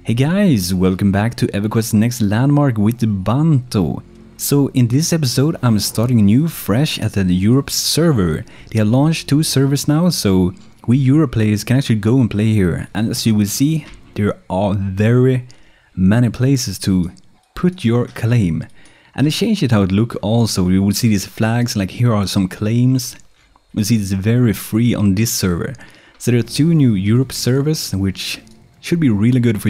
Hey guys, welcome back to EverQuest Next Landmark with Banto. So in this episode I'm starting new fresh at the Europe server. They have launched 2 servers now, so we Europe players can actually go and play here. And as you will see, there are very many places to put your claim. And they changed it how it look also. You will see these flags, like here are some claims. You see it's very free on this server. So there are 2 new Europe servers, which should be really good for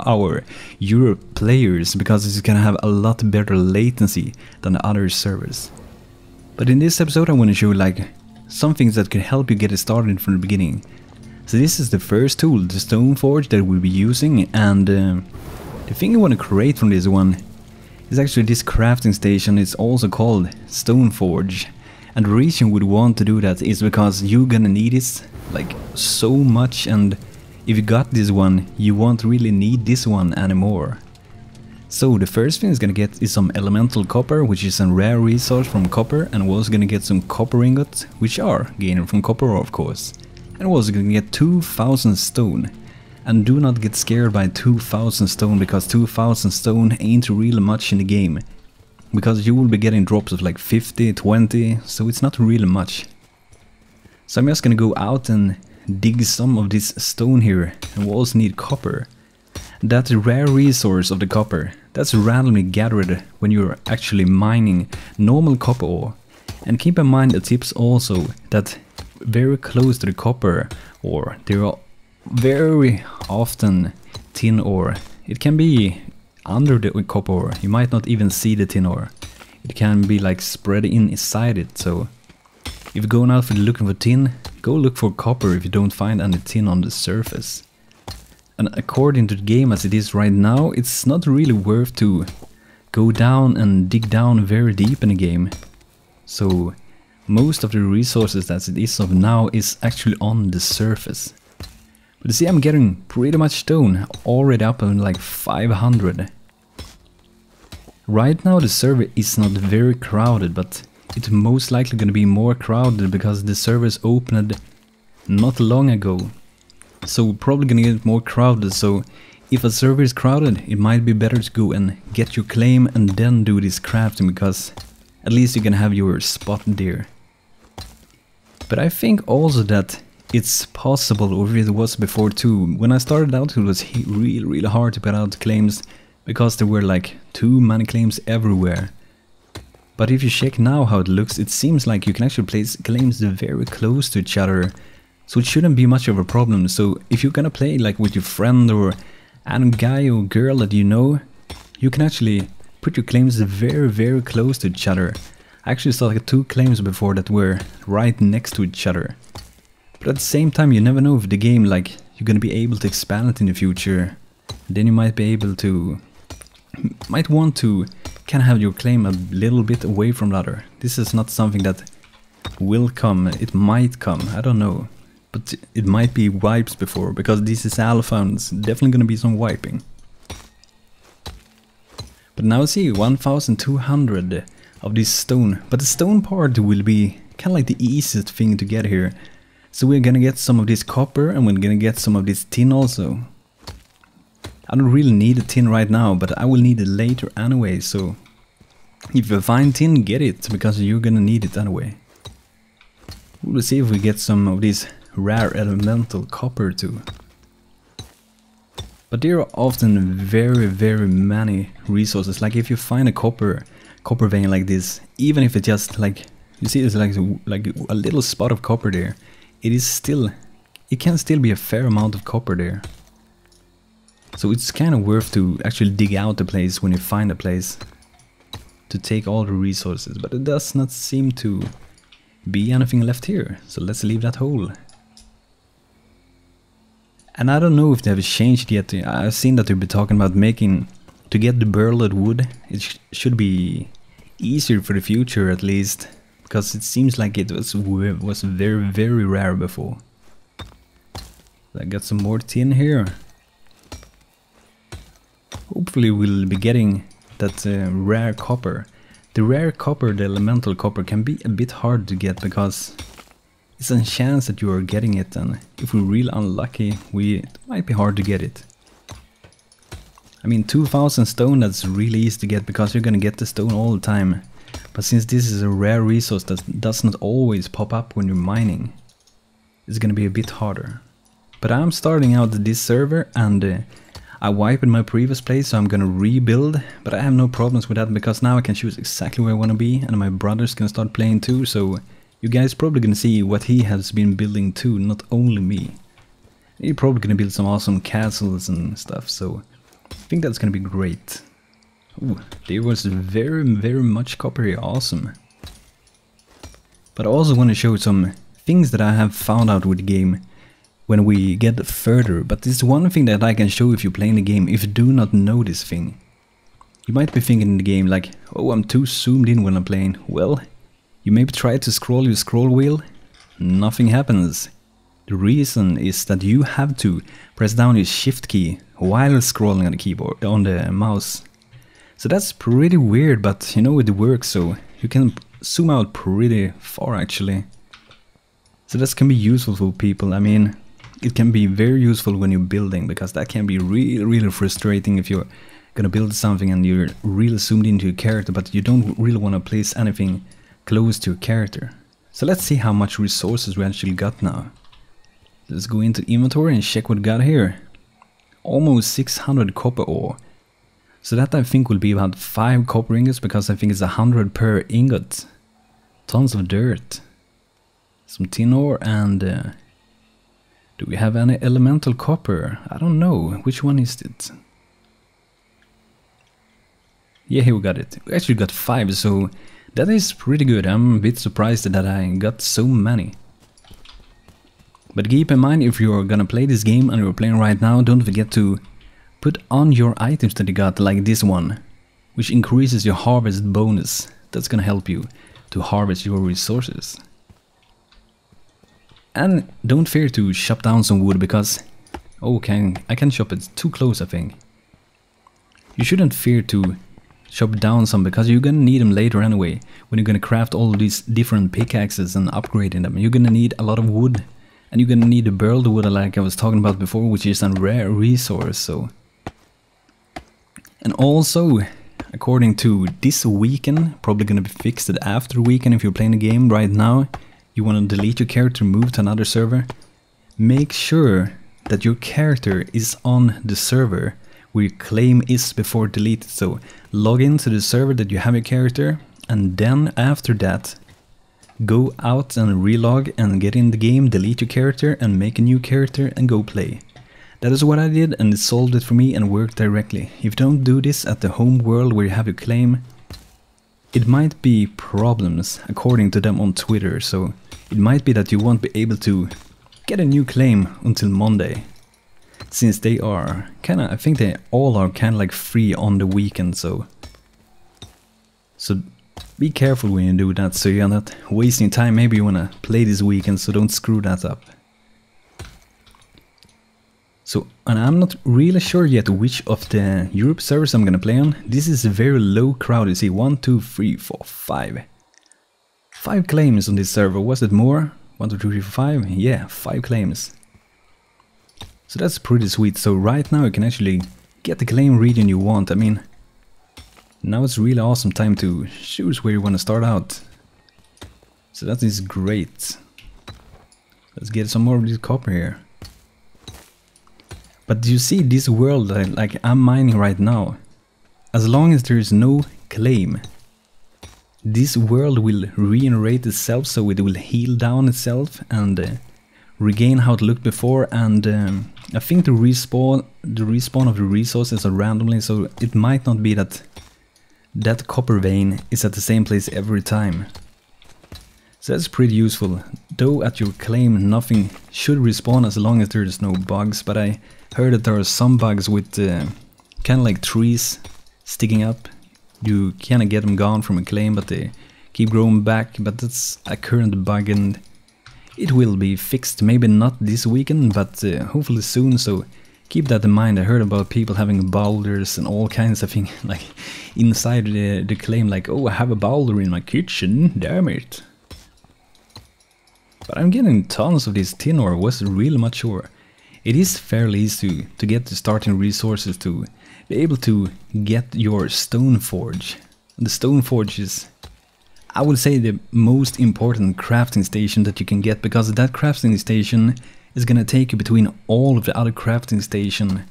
our Europe players, because it's gonna have a lot better latency than the other servers. But in this episode I want to show you like some things that can help you get it started from the beginning. So this is the first tool, the stone forge, that we'll be using, and the thing you want to create from this one is actually this crafting station. It's also called stone forge, and the reason you would want to do that is because you're gonna need it like so much, and if you got this one, you won't really need this one anymore. So the first thing it's gonna get is some elemental copper, which is a rare resource from copper, and we're also gonna get some copper ingots, which are gained from copper of course. And we're also gonna get 2000 stone. And do not get scared by 2000 stone, because 2000 stone ain't really much in the game. Because you will be getting drops of like 50, 20, so it's not really much. So I'm just gonna go out and dig some of this stone here, and we also need copper. That rare resource of the copper, that's randomly gathered when you're actually mining normal copper ore. And keep in mind the tips also, that very close to the copper ore there are very often tin ore. It can be under the copper ore, you might not even see the tin ore. It can be like spread inside it, so if you're going out for looking for tin, go look for copper if you don't find any tin on the surface. And according to the game as it is right now, it's not really worth to go down and dig down very deep in the game. So most of the resources as it is of now is actually on the surface. But you see, I'm getting pretty much stone, already up on like 500. Right now the server is not very crowded, but it's most likely going to be more crowded because the servers opened not long ago. So we're probably going to get more crowded, so if a server is crowded, it might be better to go and get your claim and then do this crafting, because at least you can have your spot there. But I think also that it's possible, or it was before too. When I started out it was really hard to put out claims, because there were like too many claims everywhere. But if you check now how it looks, it seems like you can actually place claims very close to each other. So it shouldn't be much of a problem. So if you're gonna play like with your friend or a guy or girl that you know, you can actually put your claims very close to each other. I actually saw like 2 claims before that were right next to each other. But at the same time, you never know if the game, like, you're gonna be able to expand it in the future. Then you might be able to, might want to can have your claim a little bit away from the other. This is not something that will come, it might come, I don't know. But it might be wipes before, because this is alpha and it's definitely gonna be some wiping. But now see, 1200 of this stone. But the stone part will be kind of like the easiest thing to get here. So we're gonna get some of this copper, and we're gonna get some of this tin also. I don't really need a tin right now, but I will need it later anyway, so if you find tin, get it, because you're gonna need it anyway. We'll see if we get some of this rare elemental copper too. But there are often very many resources. Like if you find a copper vein like this, even if it just like, you see it's like a little spot of copper there, it can still be a fair amount of copper there. So it's kind of worth to actually dig out the place when you find a place, to take all the resources. But it does not seem to be anything left here, so let's leave that hole. And I don't know if they have changed yet. I've seen that they've been talking about making, to get the burled wood, it should be easier for the future at least, because it seems like it was very rare before. I got some more tin here. Hopefully we'll be getting that rare copper. The rare copper, the elemental copper, can be a bit hard to get, because it's a chance that you are getting it, and if we're real unlucky, it might be hard to get it. I mean 2000 stone, that's really easy to get because you're gonna get the stone all the time. But since this is a rare resource that does not always pop up when you're mining, it's gonna be a bit harder. But I'm starting out this server and I wiped my previous place, so I'm gonna rebuild. But I have no problems with that because now I can choose exactly where I wanna be, and my brother's gonna start playing too, so you guys probably gonna see what he has been building too, not only me. You're probably gonna build some awesome castles and stuff, so I think that's gonna be great. Ooh, there was very much copper here, awesome. But I also want to show some things that I have found out with the game when we get further. But this is one thing that I can show if you're playing the game, if you do not know this thing. You might be thinking in the game like, oh, I'm too zoomed in when I'm playing. Well, you maybe try to scroll your scroll wheel, nothing happens. The reason is that you have to press down your shift key while scrolling on the keyboard, on the mouse. So that's pretty weird, but you know it works, so you can zoom out pretty far actually. So that can be useful for people. I mean, it can be very useful when you're building, because that can be really frustrating if you're gonna build something and you're really zoomed into your character, but you don't really want to place anything close to your character. So let's see how much resources we actually got now. Let's go into inventory and check what we got here. Almost 600 copper ore. So that I think will be about 5 copper ingots, because I think it's 100 per ingot. Tons of dirt. Some tin ore and... do we have any elemental copper? I don't know. Which one is it? Yeah, here we got it. We actually got 5, so that is pretty good. I'm a bit surprised that I got so many. But keep in mind, if you're gonna play this game and you're playing right now, don't forget to put on your items that you got, like this one, which increases your harvest bonus. That's gonna help you to harvest your resources. And don't fear to chop down some wood, because... oh, I can chop it too close, I think. You shouldn't fear to chop down some, because you're gonna need them later anyway, when you're gonna craft all of these different pickaxes and upgrading them. You're gonna need a lot of wood. And you're gonna need the burled wood, like I was talking about before, which is a rare resource, so... And also, according to this weekend, probably gonna be fixed after the weekend if you're playing the game right now, you wanna delete your character, move to another server, make sure that your character is on the server where your claim is before deleted. So log into the server that you have your character, and then after that, go out and relog and get in the game, delete your character and make a new character and go play. That is what I did, and it solved it for me and worked directly. If you don't do this at the home world where you have your claim, it might be problems according to them on Twitter, so it might be that you won't be able to get a new claim until Monday. Since they are kinda, I think they all are kinda like free on the weekend, so be careful when you do that, so you're not wasting time. Maybe you wanna play this weekend, so don't screw that up. So, and I'm not really sure yet which of the Europe servers I'm gonna play on. This is a very low crowd. You see, 1, 2, 3, 4, 5. 5 claims on this server. Was it more? 1, 2, 3, 4, 5? Yeah, 5 claims. So that's pretty sweet. So right now you can actually get the claim region you want. I mean, now it's really awesome time to choose where you want to start out. So that is great. Let's get some more of this copper here. But you see, this world like I'm mining right now, as long as there is no claim, this world will regenerate itself, so it will heal down itself and regain how it looked before. And I think the respawn of the resources are randomly, so it might not be that that copper vein is at the same place every time. So that's pretty useful. Though at your claim nothing should respawn as long as there's no bugs, but I heard that there are some bugs with kind of like trees sticking up. You kinda get them gone from a claim, but they keep growing back. But that's a current bug and it will be fixed. Maybe not this weekend, but hopefully soon, so keep that in mind. I heard about people having boulders and all kinds of things like inside the claim, like, oh, I have a boulder in my kitchen, damn it. But I'm getting tons of this tin ore, was really mature. it is fairly easy to get the starting resources to be able to get your stone forge. The stone forge is, I would say, the most important crafting station that you can get, because that crafting station is gonna take you between all of the other crafting station,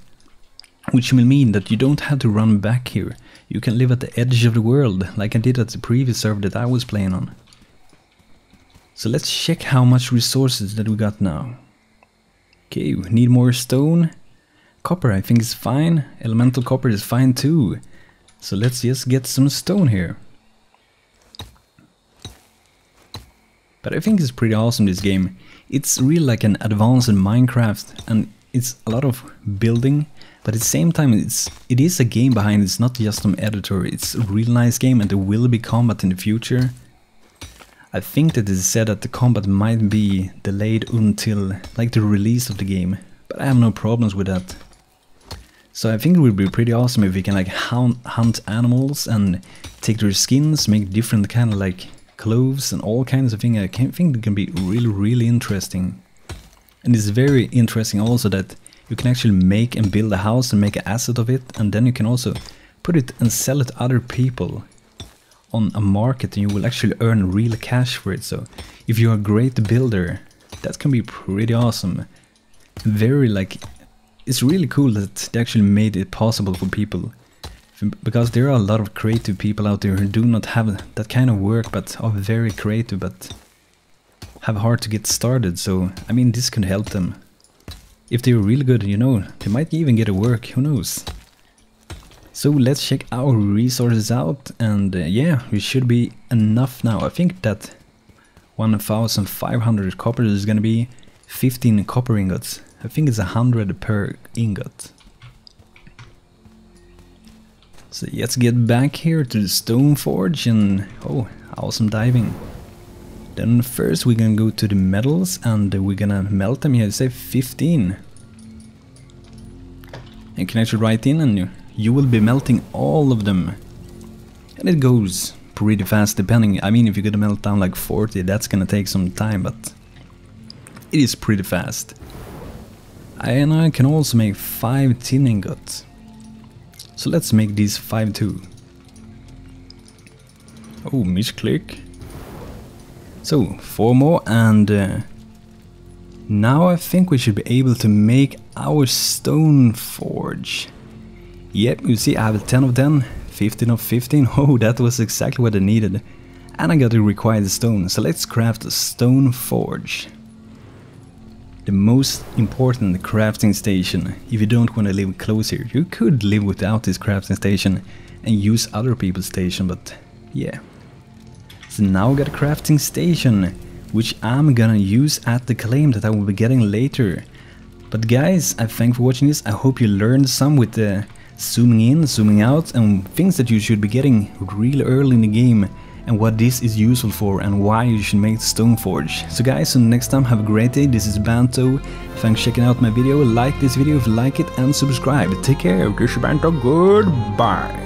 which will mean that you don't have to run back here. You can live at the edge of the world, like I did at the previous server that I was playing on. So let's check how much resources that we got now. Okay, we need more stone. Copper I think is fine. Elemental copper is fine too. So let's just get some stone here. But I think it's pretty awesome, this game. It's really like an advanced Minecraft, and it's a lot of building, but at the same time it is a game behind. It's not just some editor. It's a real nice game, and there will be combat in the future. I think that it is said that the combat might be delayed until like the release of the game, but I have no problems with that. So I think it would be pretty awesome if we can like hunt animals and take their skins, make different kind of like clothes and all kinds of things. I think it can be really interesting. And it's very interesting also that you can actually make and build a house and make an asset of it, and then you can also put it and sell it to other people on a market, and you will actually earn real cash for it. So if you're a great builder, that can be pretty awesome. Very like, it's really cool that they actually made it possible for people, because there are a lot of creative people out there who do not have that kind of work, but are very creative but have hard to get started. So I mean, this can help them. If they're really good, you know, they might even get a work, who knows. So let's check our resources out, and yeah, we should be enough now. I think that 1,500 copper is gonna be 15 copper ingots. I think it's 100 per ingot. So let's get back here to the stone forge, and oh, awesome diving. Then first we're gonna go to the metals, and we're gonna melt them. Here, say 15. You can actually write in, and you will be melting all of them. And it goes pretty fast, depending. I mean, if you're gonna melt down like 40, that's gonna take some time, but it is pretty fast. And I can also make 5 tin ingots. So let's make these 5 too. Oh, misclick. So 4 more, and now I think we should be able to make our stone forge. Yep, you see I have 10 of 10, 15 of 15. Oh, that was exactly what I needed. And I got the required stone, so let's craft a stone forge. The most important crafting station. If you don't want to live close here, you could live without this crafting station and use other people's station, but yeah. So now I got a crafting station, which I'm gonna use at the claim that I will be getting later. But guys, I thank you for watching this. I hope you learned some with the zooming in, zooming out, and things that you should be getting really early in the game, and what this is useful for, and why you should make the stone forge. So guys, until next time, have a great day. This is Banto. Thanks for checking out my video. Like this video if you like it, and subscribe. Take care. This is Banto. Goodbye.